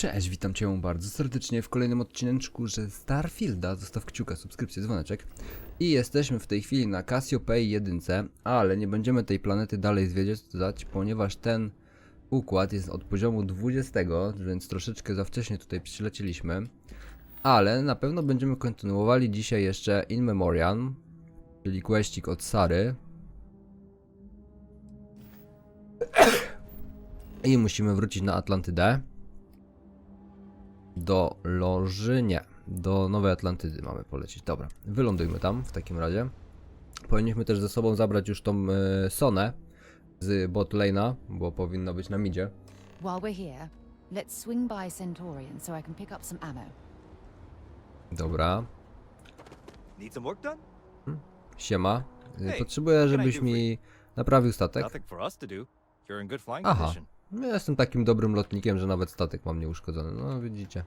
Cześć, witam Cię bardzo serdecznie w kolejnym odcineczku ze Starfielda. Zostaw kciuka, subskrypcję, dzwoneczek. I jesteśmy w tej chwili na Cassiopeii 1, ale nie będziemy tej planety dalej zwiedzać, ponieważ ten układ jest od poziomu 20, więc troszeczkę za wcześnie tutaj przylecieliśmy. Ale na pewno będziemy kontynuowali dzisiaj jeszcze In Memoriam, czyli questik od Sary. I musimy wrócić na Atlantydę. Do loży, nie, do Nowej Atlantydy mamy polecieć. Dobra, wylądujmy tam w takim razie. Powinniśmy też ze sobą zabrać już tą Sonę z bot lane'a, bo powinna być na midzie. While we're here, let's swing by Centaurian so I can pick up some ammo. Dobra. Need some work done? Siema. Hey, Potrzebuję, żebyś can I do mi naprawił statek. Nothing for us to do. You're in good flying Aha. condition. Ja jestem takim dobrym lotnikiem, że nawet statek mam nieuszkodzony. No widzicie.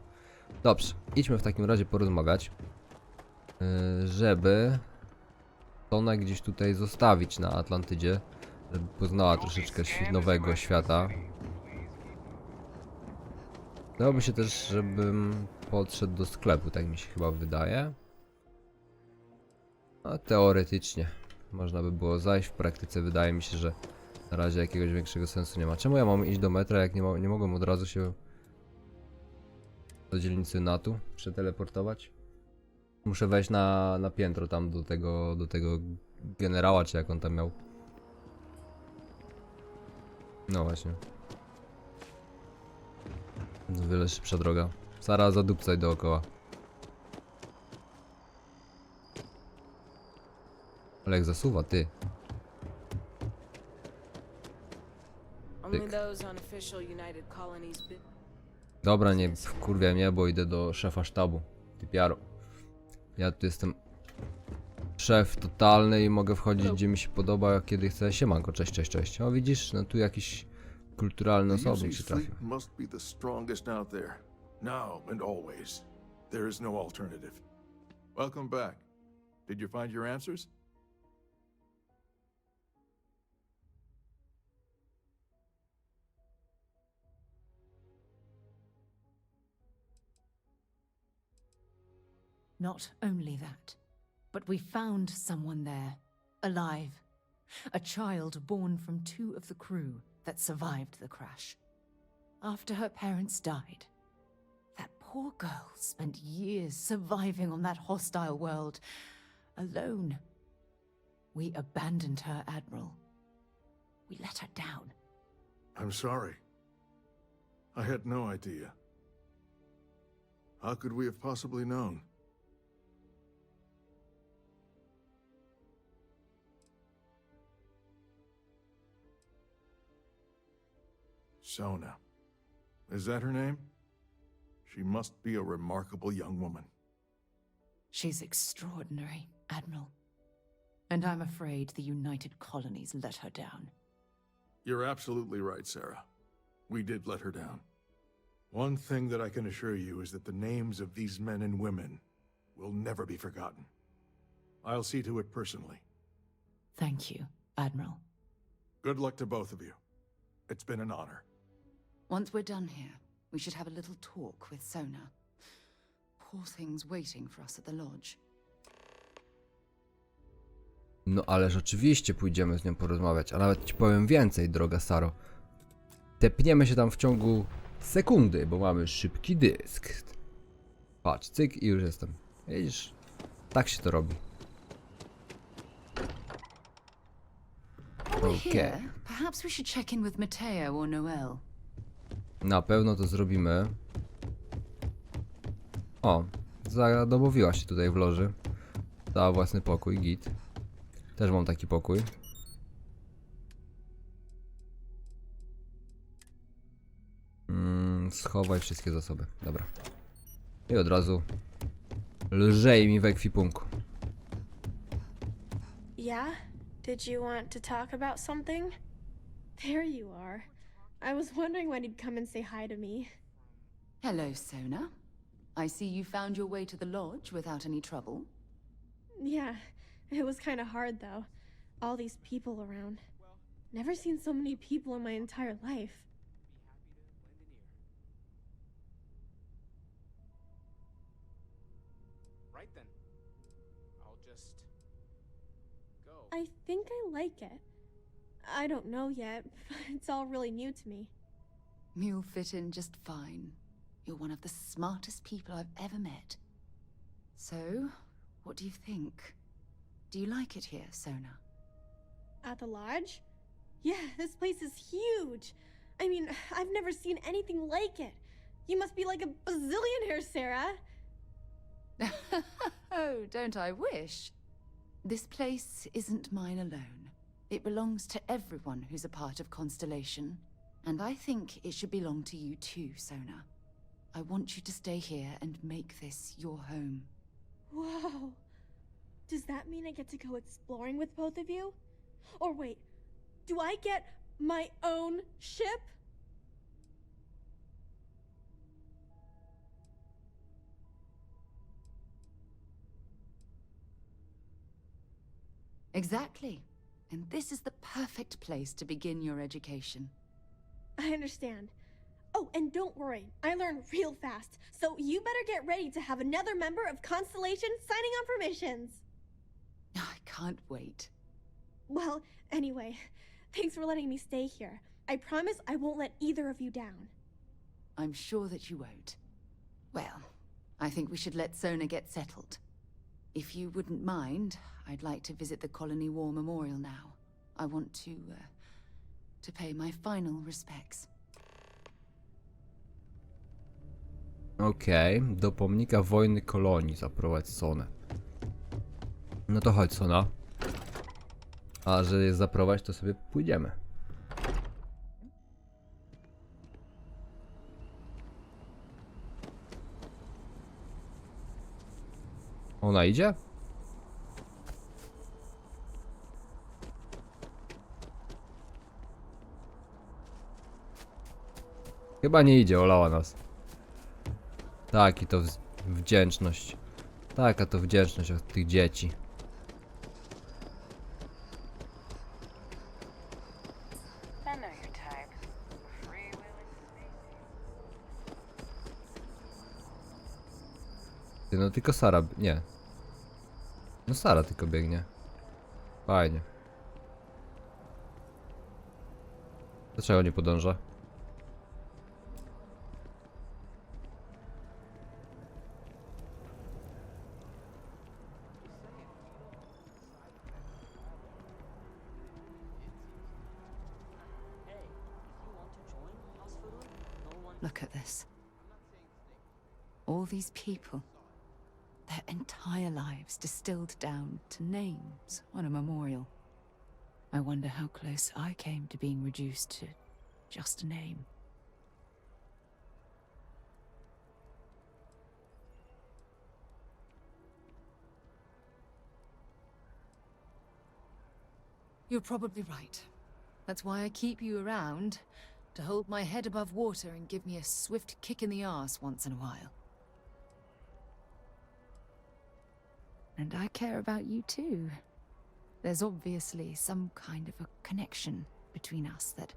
Dobrze, idźmy w takim razie porozmawiać. Żeby Sonę gdzieś tutaj zostawić na Atlantydzie, żeby poznała troszeczkę nowego świata. Dałoby się też, żebym podszedł do sklepu, tak mi się chyba wydaje. A teoretycznie można by było zajść, w praktyce wydaje mi się, że na razie jakiegoś większego sensu nie ma. Czemu ja mam iść do metra, jak nie mogłem od razu się do dzielnicy NATO przeteleportować? Muszę wejść na piętro tam do tego generała, czy jak on tam miał. No właśnie. Wiele szybsza droga. Sara, zadupcaj dookoła. Ale jak zasuwa, ty. Dobra, nie wkurwiaj mnie, bo idę do szefa sztabu. Typiaro. Ja tu jestem szef totalny i mogę wchodzić gdzie mi się podoba, kiedy chcę. Siemanko, cześć, cześć, cześć. O widzisz, no tu jakiś kulturalny osobnik się trafił. Must be the strongest out there, now and always. There is no alternative. Welcome back. Did you find your answers? Not only that, but we found someone there, alive. A child born from two of the crew that survived the crash. After her parents died, that poor girl spent years surviving on that hostile world, alone. We abandoned her, Admiral. We let her down. I'm sorry. I had no idea. How could we have possibly known? Sona. Is that her name? She must be a remarkable young woman. She's extraordinary, Admiral. And I'm afraid the United Colonies let her down. You're absolutely right, Sara. We did let her down. One thing that I can assure you is that the names of these men and women will never be forgotten. I'll see to it personally. Thank you, Admiral. Good luck to both of you. It's been an honor. Once we're done here, we should have a little talk with Sona. Poor thing's waiting for us at the lodge. No ależ oczywiście pójdziemy z nią porozmawiać, a nawet ci powiem więcej, droga Saro. Tepniemy się tam w ciągu sekundy, bo mamy szybki dysk. Patrz, cyk i już jestem. Widzisz? Tak się to robi. Okay. Perhaps we should check in with Mateo or Noel. Na pewno to zrobimy. O, zadomowiła się tutaj w loży. Dała własny pokój, git. Też mam taki pokój. Schowaj wszystkie zasoby, dobra. I od razu lżej mi w ekwipunku. Yeah? Did you want to talk about something? There you are. I was wondering when you'd come and say hi to me. Hello, Sona. I see you found your way to the lodge without any trouble. Yeah, it was kind of hard though. All these people around. Never seen so many people in my entire life. I think I like it. I don't know yet. It's all really new to me. You'll fit in just fine. You're one of the smartest people I've ever met. So, what do you think? Do you like it here, Sona? At the lodge? Yeah, this place is huge. I mean, I've never seen anything like it. You must be like a bazillionaire, Sara. Oh, don't I wish? This place isn't mine alone. It belongs to everyone who's a part of Constellation. And I think it should belong to you too, Sona. I want you to stay here and make this your home. Whoa. Does that mean I get to go exploring with both of you? Or wait, do I get my own ship? Exactly. And this is the perfect place to begin your education. I understand. Oh, and don't worry, I learn real fast, so you better get ready to have another member of Constellation signing on for missions. I can't wait. Well, anyway, thanks for letting me stay here. I promise I won't let either of you down. I'm sure that you won't. Well, I think we should let Sona get settled. If you wouldn't mind, I'd like to visit the Colony War Memorial now. I want to pay my final respects. Okej, do pomnika wojny kolonii zaprowadź Sonę. No to chodź, Sona. A że jest zaprowadź, to sobie pójdziemy. Ona idzie? Chyba nie idzie, olała nas. Tak, i to wdzięczność. Taka to wdzięczność od tych dzieci. I know your type. Free-wheeling Ty, no tylko Sara, nie. No Sara tylko biegnie. Fajnie. Dlaczego nie podąża? Look at this. All these people. Their entire lives distilled down to names on a memorial. I wonder how close I came to being reduced to just a name. You're probably right. That's why I keep you around, to hold my head above water and give me a swift kick in the arse once in a while. And I care about you too. There's obviously some kind of a connection between us that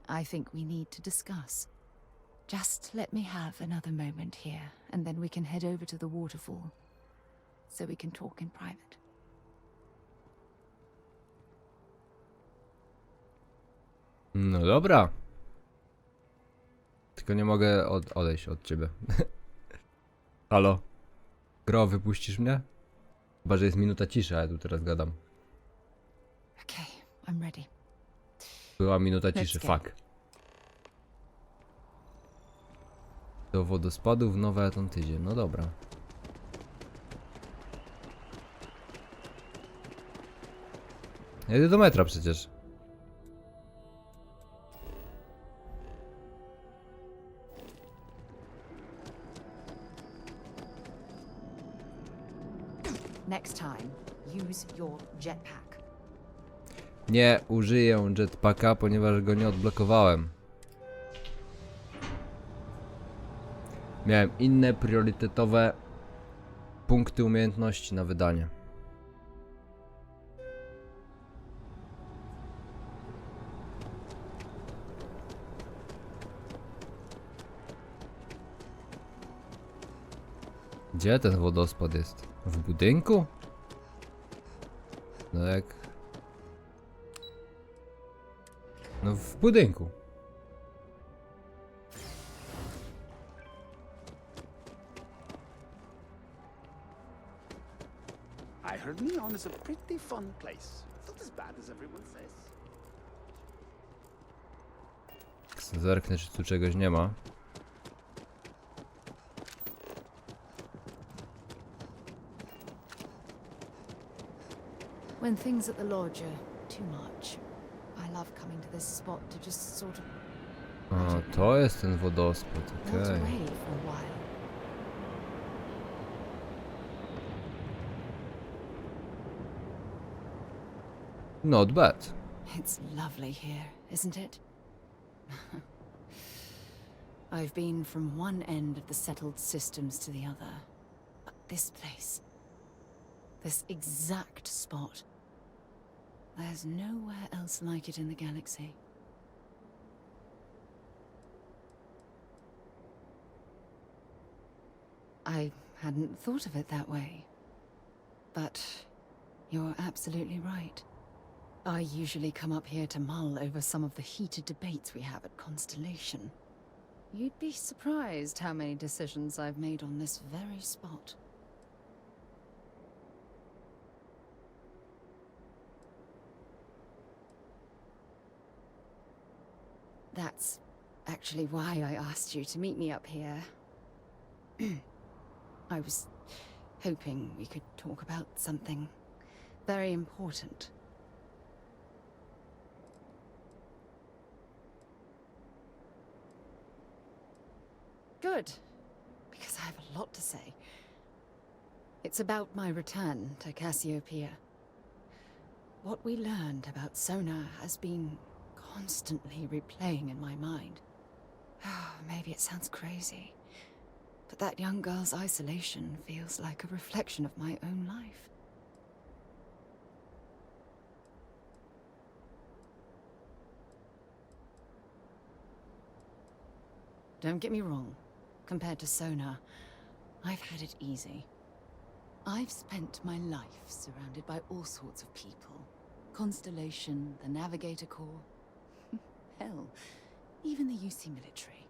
I think we need to discuss. Just let me have another moment here, and then we can head over to the waterfall, so we can talk in private. No dobra. Tylko nie mogę odejść od ciebie. Halo? Gro, wypuścisz mnie? Chyba, że jest minuta ciszy, a ja tu teraz gadam. Okay, I'm ready. Była minuta ciszy, Let's go. fuck. Do wodospadów w Nowej Atlantydzie, no dobra. Ja idę do metra przecież. Next time, use your jetpack. Nie użyję jetpacka, ponieważ go nie odblokowałem. Miałem inne priorytetowe punkty umiejętności na wydanie. Gdzie ten wodospad jest? W budynku? No jak No w budynku. I heard Neon is a pretty fun place. It's not as bad as everyone says. Zerknę, czy tu czegoś nie ma. When things at the lodge are too much, I love coming to this spot to just sort of O, to jest ten wodospad, melt okej. away for a while. Not bad. It's lovely here, isn't it? I've been from one end of the settled systems to the other. But this place, this exact spot, there's nowhere else like it in the galaxy. I hadn't thought of it that way. But you're absolutely right. I usually come up here to mull over some of the heated debates we have at Constellation. You'd be surprised how many decisions I've made on this very spot. That's actually why I asked you to meet me up here. I was hoping we could talk about something very important. Good, because I have a lot to say. It's about my return to Cassiopeia. What we learned about Sona has been constantly replaying in my mind. Maybe it sounds crazy, but that young girl's isolation feels like a reflection of my own life. Don't get me wrong. Compared to Sona, I've had it easy. I've spent my life surrounded by all sorts of people. Constellation, the Navigator Corps. Hell, even the UC military.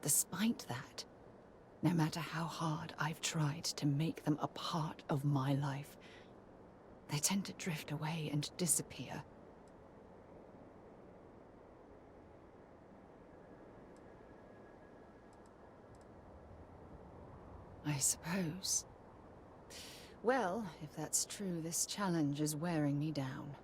Despite that, no matter how hard I've tried to make them a part of my life, they tend to drift away and disappear. I suppose. Well, if that's true, this challenge is wearing me down.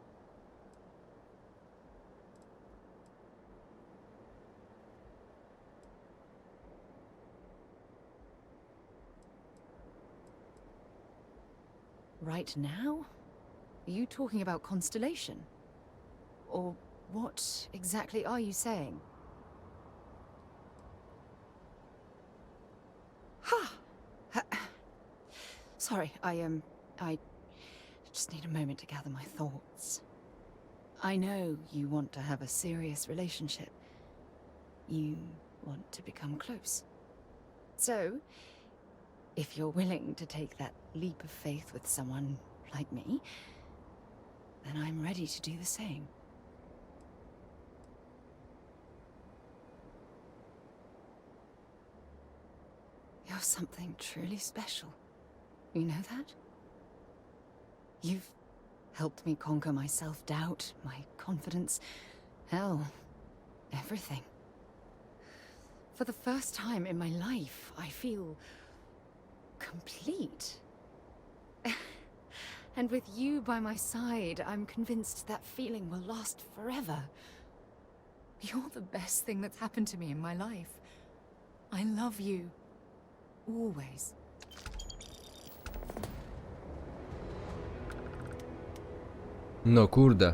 Right now? Are you talking about Constellation? Or what exactly are you saying? Ha! Sorry, I just need a moment to gather my thoughts. I know you want to have a serious relationship. You want to become close. So, if you're willing to take that leap of faith with someone like me, then I'm ready to do the same. You're something truly special. You know that? You've helped me conquer my self-doubt, my confidence, hell, everything. For the first time in my life, I feel complete. And with you by my side, I'm convinced that feeling will last forever. You're the best thing that's happened to me in my life. I love you. Always. No kurde.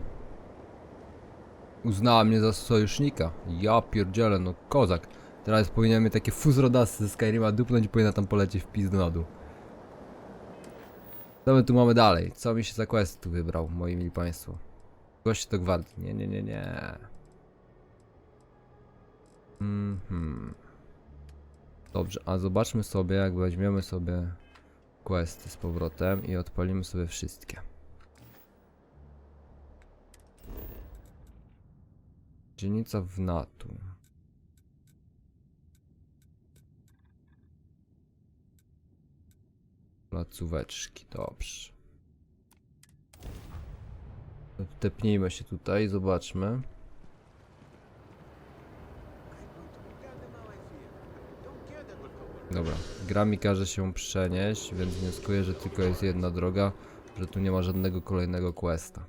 Uznała mnie za sojusznika. Ja pierdzielę, no kozak. Teraz powinien mieć takie fuzrodasy ze Skyrima dupnąć i powinna tam polecieć w pizdu na dół. Co my tu mamy dalej? Co mi się za quest tu wybrał, moi mili państwo? Goście do gwardii. Nie. Dobrze, a zobaczmy sobie, jak weźmiemy sobie questy z powrotem i odpalimy sobie wszystkie. Dzielnica Wnatu. Placóweczki, dobrze. Tepnijmy się tutaj, zobaczmy. Dobra, gra mi każe się przenieść, więc wnioskuję, że tylko jest jedna droga, że tu nie ma żadnego kolejnego questa.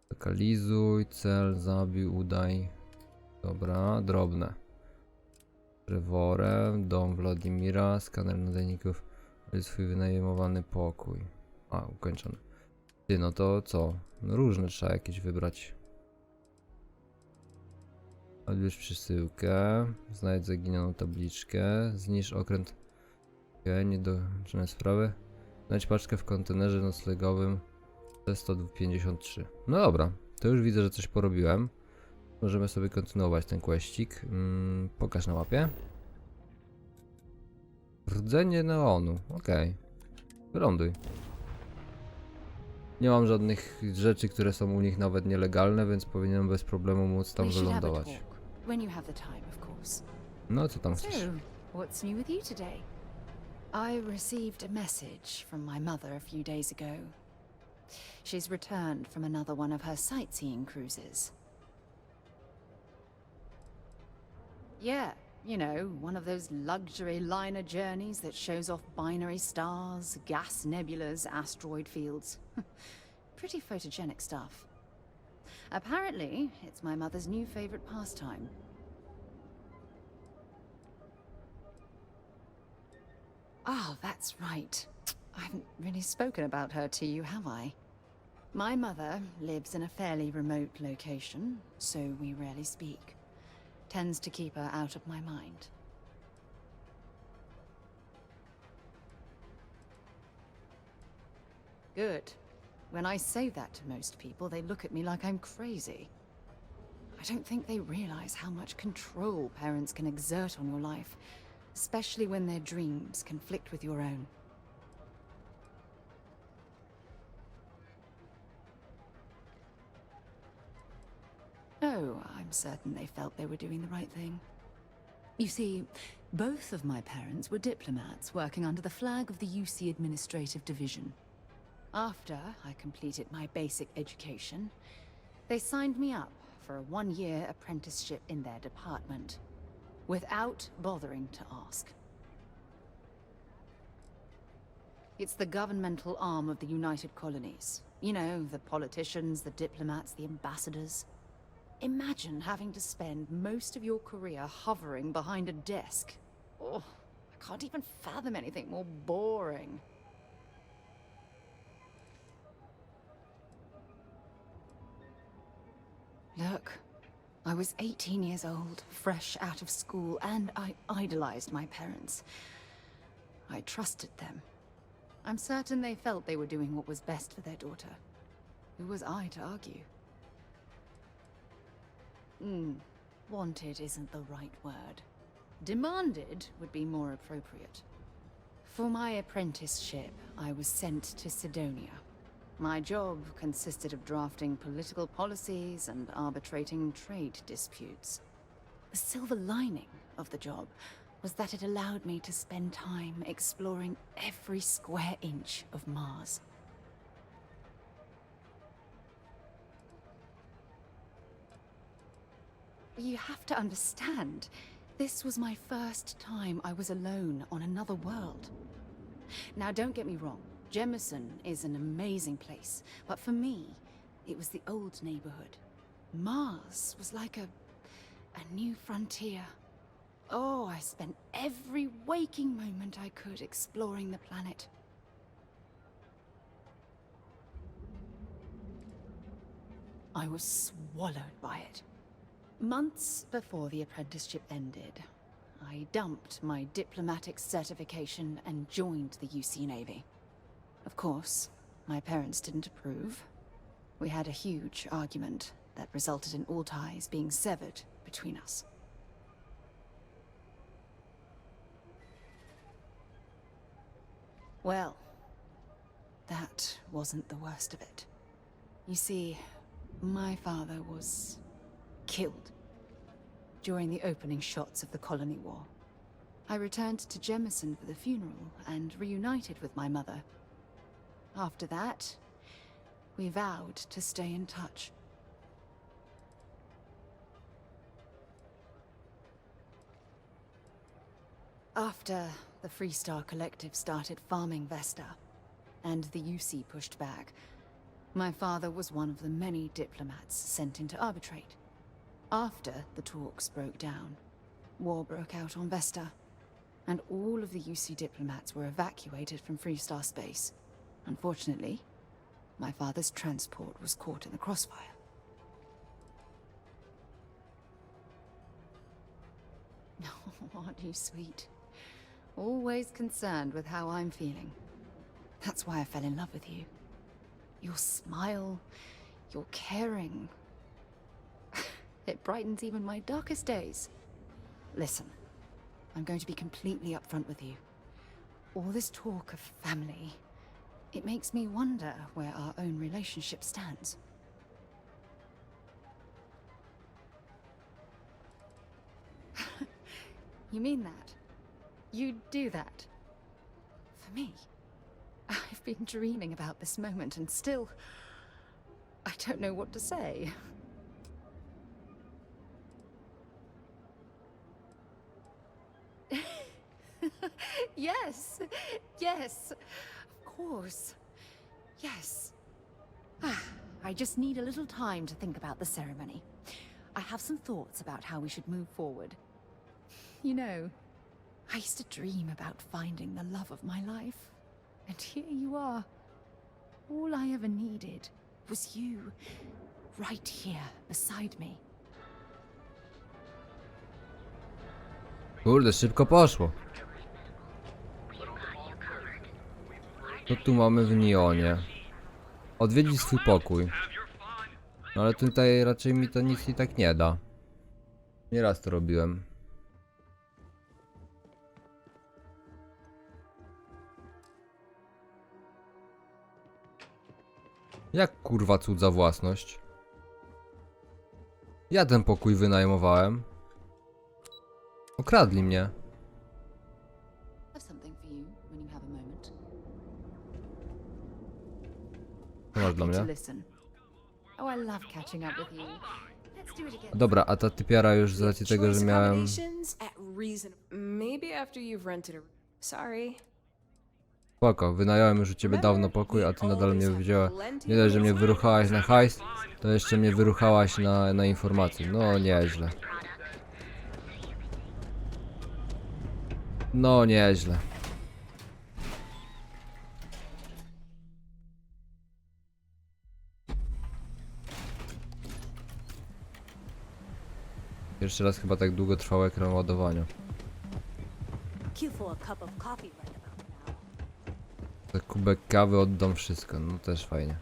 Lokalizuj, cel, zabij, udaj. Dobra, drobne. Trevorem, dom Władimira, skaner nadajników, swój wynajmowany pokój. A, ukończony. Ty, no to co? No różne trzeba jakieś wybrać. Odbierz przesyłkę, znajdź zaginioną tabliczkę, zniszcz okręt. Okej, niedokończone sprawy. Znajdź paczkę w kontenerze noclegowym C153. No dobra, to już widzę, że coś porobiłem. Możemy sobie kontynuować ten questik. Pokaż na mapie. Rdzenie neonu, okej. Wyląduj. Nie mam żadnych rzeczy, które są u nich nawet nielegalne, więc powinienem bez problemu móc tam wylądować. No co tam chcesz? So, what's new with you today? I received a message from my mother a few days ago. She's returned from another one of her sightseeing cruises. Yeah, you know, one of those luxury liner journeys that shows off binary stars, gas nebulas, asteroid fields. Pretty photogenic stuff. Apparently, it's my mother's new favorite pastime. Oh, that's right. I haven't really spoken about her to you, have I? My mother lives in a fairly remote location, so we rarely speak. Tends to keep her out of my mind. Good. When I say that to most people, they look at me like I'm crazy. I don't think they realize how much control parents can exert on your life, especially when their dreams conflict with your own. Oh, I'm certain they felt they were doing the right thing. You see, both of my parents were diplomats working under the flag of the UC Administrative Division. After I completed my basic education, they signed me up for a one-year apprenticeship in their department, without bothering to ask. It's the governmental arm of the United Colonies. You know, the politicians, the diplomats, the ambassadors. Imagine having to spend most of your career hovering behind a desk. Oh, I can't even fathom anything more boring. Look, I was 18 years old, fresh out of school, and I idolized my parents. I trusted them. I'm certain they felt they were doing what was best for their daughter. Who was I to argue? Wanted isn't the right word. Demanded would be more appropriate. For my apprenticeship, I was sent to Sidonia. My job consisted of drafting political policies and arbitrating trade disputes. The silver lining of the job was that it allowed me to spend time exploring every square inch of Mars. You have to understand, this was my first time I was alone on another world. Now, don't get me wrong, Jemison is an amazing place, but for me, it was the old neighborhood. Mars was like a new frontier. Oh, I spent every waking moment I could exploring the planet. I was swallowed by it. Months before the apprenticeship ended, I dumped my diplomatic certification and joined the UC Navy. Of course, my parents didn't approve. We had a huge argument that resulted in all ties being severed between us. Well, that wasn't the worst of it. You see, my father was killed during the opening shots of the Colony War. I returned to Jemison for the funeral and reunited with my mother. After that, we vowed to stay in touch. After the Freestar Collective started farming Vesta, and the UC pushed back, my father was one of the many diplomats sent in to arbitrate. After the talks broke down, war broke out on Vesta, and all of the UC diplomats were evacuated from Freestar space. Unfortunately, my father's transport was caught in the crossfire. Oh, aren't you sweet? Always concerned with how I'm feeling. That's why I fell in love with you. Your smile, your caring. It brightens even my darkest days. Listen, I'm going to be completely upfront with you. All this talk of family, it makes me wonder where our own relationship stands. You mean that? You'd do that? For me? I've been dreaming about this moment and still... I don't know what to say. Yes! Yes! Of course. Yes. I just need a little time to think about the ceremony. I have some thoughts about how we should move forward. You know, I used to dream about finding the love of my life. And here you are. All I ever needed was you, right here beside me. Kurde, szybko poszło. Co tu mamy w Nionie? Odwiedzić swój pokój. No ale tutaj raczej mi to nic i tak nie da. Nieraz to robiłem. Jak kurwa cudza własność? Ja ten pokój wynajmowałem. Okradli mnie. Co masz dla mnie? Dobra, a ta typiara już z racji tego, że miałem... Spoko, wynająłem już u ciebie dawno pokój, a ty nadal mnie wzięła. Nie dość, że mnie wyruchałaś na hajs, to jeszcze mnie wyruchałaś na informacje. No nieźle. No nieźle. Pierwszy raz chyba tak długo trwał ekran ładowania. Za kubek kawy oddam wszystko, no też fajnie.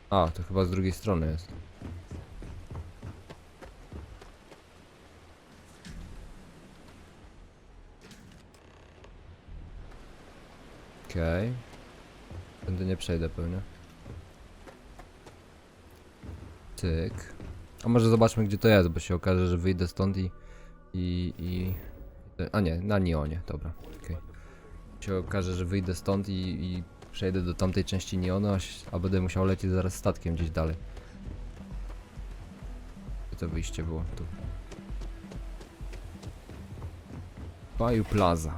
A, to chyba z drugiej strony jest. Okej. Będę nie przejdę pewnie. Cyk. A może zobaczmy gdzie to jest, bo się okaże, że wyjdę stąd a nie, na Nionie, dobra. Okej. Się okaże, że wyjdę stąd i przejdę do tamtej części Nionu, a będę musiał lecieć zaraz statkiem gdzieś dalej. Gdzie to wyjście było? Tu. Bayou Plaza.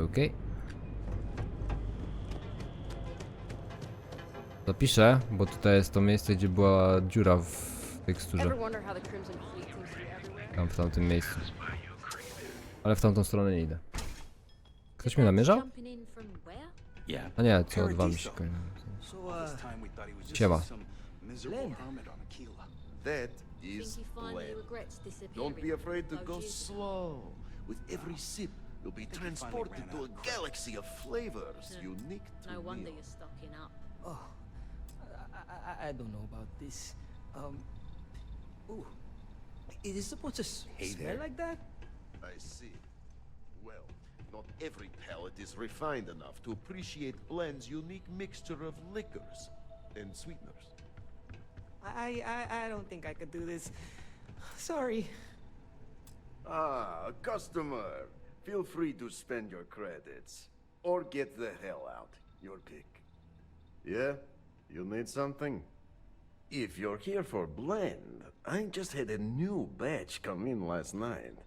Okej. Zapiszę, bo tutaj jest to miejsce, gdzie była dziura w teksturze. Tam w tamtym miejscu. Ale w tamtą stronę nie idę. Ktoś mnie namierzał? A nie, co od wami się kończy. Siema. That is Glenn. Don't be afraid to go slow. With every sip, you'll be transported to a galaxy of flavors unique to No wonder Neil. you're stocking up. Oh, I don't know about this. Ooh, It is supposed to smell like that? I see. Well, not every palate is refined enough to appreciate Blend's unique mixture of liquors and sweeteners. I don't think I could do this. Sorry. Ah, a customer. Feel free to spend your credits. Or get the hell out. Your pick. Yeah? You need something? If you're here for Blend, I just had a new batch come in last night.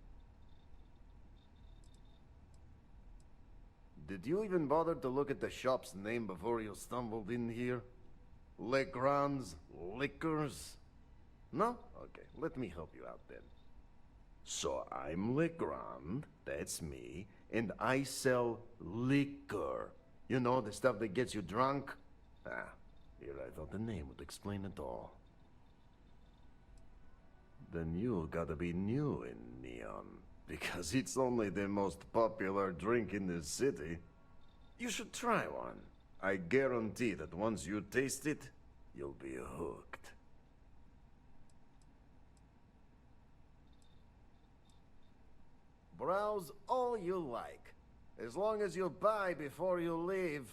Did you even bother to look at the shop's name before you stumbled in here? Legrand's Liquors? No? Okay, let me help you out then. So I'm Legrand, that's me, and I sell liquor. You know, the stuff that gets you drunk? Ah, here I thought the name would explain it all. Then you gotta be new in Neon, because it's only the most popular drink in the city. You should try one. I guarantee that once you taste it, you'll be hooked. Browse all you like, as long as you buy before you leave.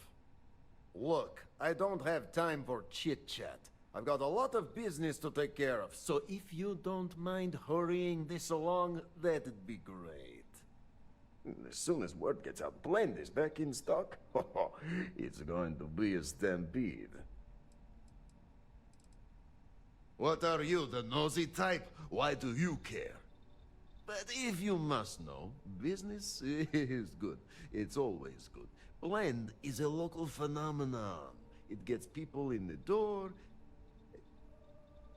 Look, I don't have time for chit-chat. I've got a lot of business to take care of, so if you don't mind hurrying this along, that'd be great. As soon as word gets out Blend is back in stock, it's going to be a stampede. What are you, the nosy type? Why do you care? But if you must know, business is good. It's always good. Blend is a local phenomenon. It gets people in the door.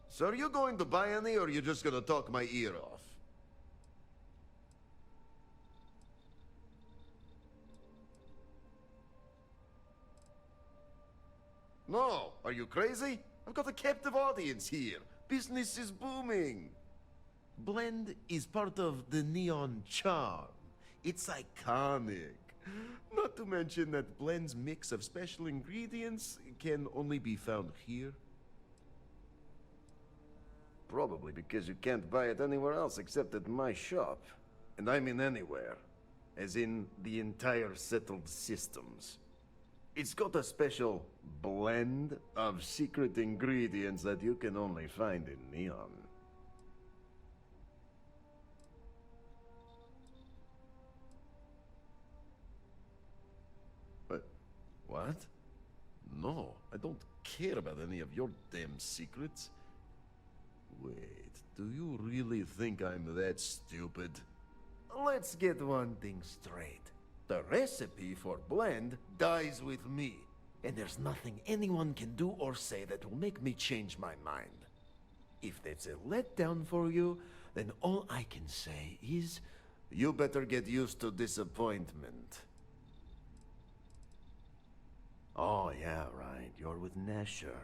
So are you going to buy any, or are you just gonna talk my ear off? No, are you crazy? I've got a captive audience here. Business is booming. Blend is part of the Neon charm. It's iconic. Not to mention that Blend's mix of special ingredients can only be found here. Probably because you can't buy it anywhere else except at my shop. And I mean anywhere. As in the entire settled systems. It's got a special blend of secret ingredients that you can only find in Neon. But, what? No, I don't care about any of your damn secrets. Wait, do you really think I'm that stupid? Let's get one thing straight. The recipe for Blend dies with me, and there's nothing anyone can do or say that will make me change my mind. If that's a letdown for you, then all I can say is, you better get used to disappointment. Oh yeah, right, you're with Nesher.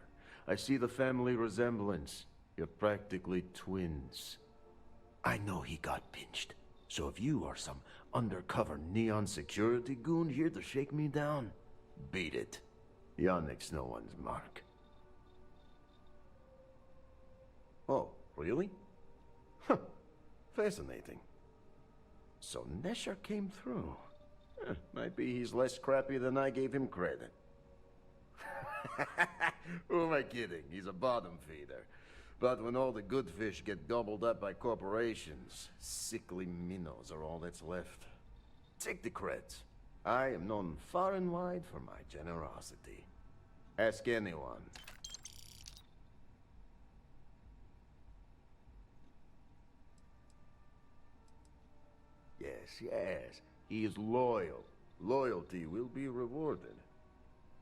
I see the family resemblance. You're practically twins. I know he got pinched. So if you are some undercover Neon security goon here to shake me down, beat it. Yannick's no one's mark. Oh, really? Huh. Fascinating. So Nesher came through. Might be he's less crappy than I gave him credit. Who am I kidding? He's a bottom feeder. But when all the good fish get gobbled up by corporations, sickly minnows are all that's left. Take the creds. I am known far and wide for my generosity. Ask anyone. Yes, he is loyal. Loyalty will be rewarded.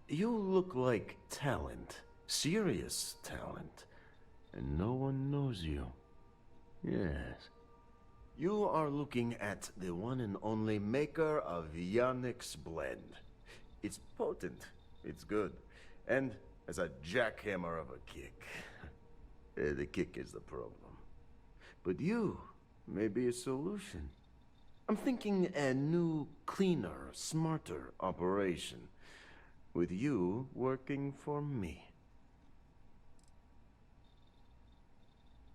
You look like talent. Serious talent. And no one knows you. Yes. You are looking at the one and only maker of Yannick's blend. It's potent. It's good. And has a jackhammer of a kick. The kick is the problem. But you may be a solution. I'm thinking a new, cleaner, smarter operation. With you working for me.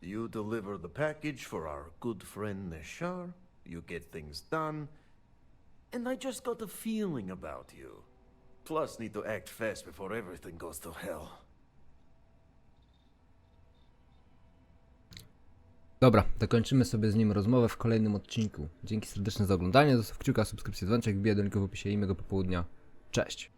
You deliver the package for our good friend Nishar, you get things done, and I just got a feeling about you. Plus, need to act fast before everything goes to hell. Dobra, dokończymy sobie z nim rozmowę w kolejnym odcinku. Dzięki serdeczne za oglądanie, zostaw kciuka, subskrypcję, dzwoneczek, wbijaj do linku w opisie i miłego popołudnia. Cześć!